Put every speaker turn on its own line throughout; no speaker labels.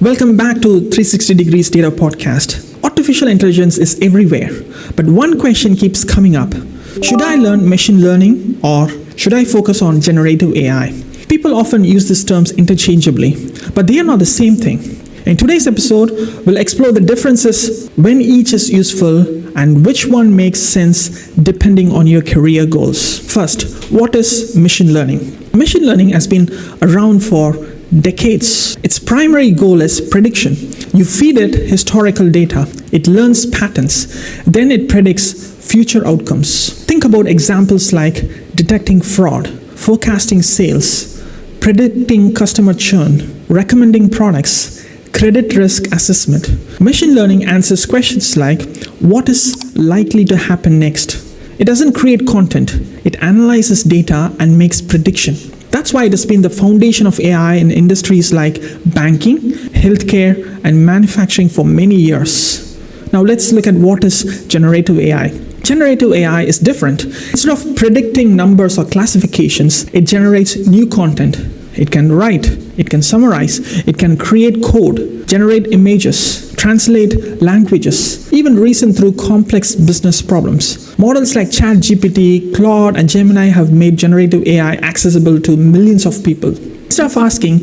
Welcome back to 360 Degrees Data Podcast. Artificial intelligence is everywhere, but one question keeps coming up. Should I learn machine learning or should I focus on generative AI? People often use these terms interchangeably, but they are not the same thing. In today's episode, we'll explore the differences when each is useful and which one makes sense depending on your career goals. First, what is machine learning? Machine learning has been around for decades. Its primary goal is prediction. You feed it historical data, it learns patterns, then it predicts future outcomes. Think about examples like detecting fraud, forecasting sales, predicting customer churn, recommending products, credit risk assessment. Machine learning answers questions like, what is likely to happen next? It doesn't create content, it analyzes data and makes prediction. That's why it has been the foundation of AI in industries like banking, healthcare, and manufacturing for many years. Now let's look at what is generative AI. Generative AI is different. Instead of predicting numbers or classifications, it generates new content. It can write, it can summarize, it can create code, generate images, translate languages, even reason through complex business problems. Models like ChatGPT, Claude, and Gemini have made generative AI accessible to millions of people. Instead of asking,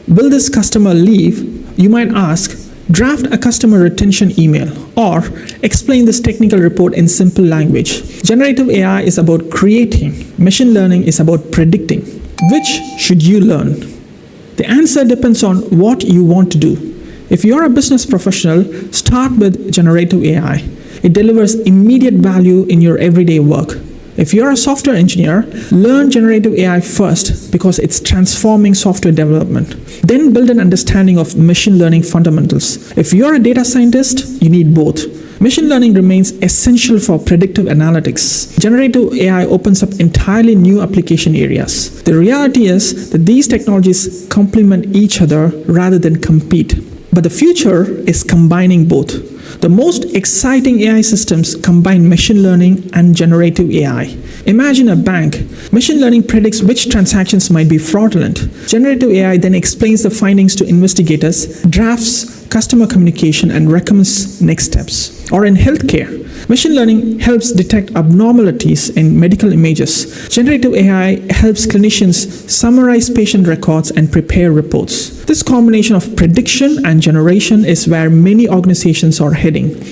will this customer leave? You might ask, draft a customer retention email or explain this technical report in simple language. Generative AI is about creating. Machine learning is about predicting. Which should you learn? The answer depends on what you want to do. If you're a business professional, start with generative AI. It delivers immediate value in your everyday work. If you're a software engineer, learn generative AI first because it's transforming software development. Then build an understanding of machine learning fundamentals. If you're a data scientist, you need both. Machine learning remains essential for predictive analytics. Generative AI opens up entirely new application areas. The reality is that these technologies complement each other rather than compete. But the future is combining both. The most exciting AI systems combine machine learning and generative AI. Imagine a bank. Machine learning predicts which transactions might be fraudulent. Generative AI then explains the findings to investigators, drafts customer communication, and recommends next steps. Or in healthcare, machine learning helps detect abnormalities in medical images. Generative AI helps clinicians summarize patient records and prepare reports. This combination of prediction and generation is where many organizations are heading.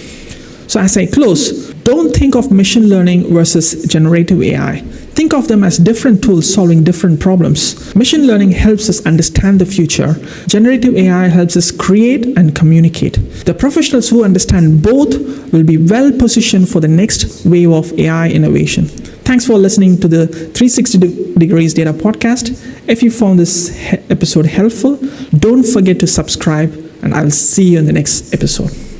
So as I close, don't think of machine learning versus generative AI. Think of them as different tools solving different problems. Machine learning helps us understand the future. Generative AI helps us create and communicate. The professionals who understand both will be well positioned for the next wave of AI innovation. Thanks for listening to the 360 Degrees Data Podcast. If you found this episode helpful, don't forget to subscribe, and I'll see you in the next episode.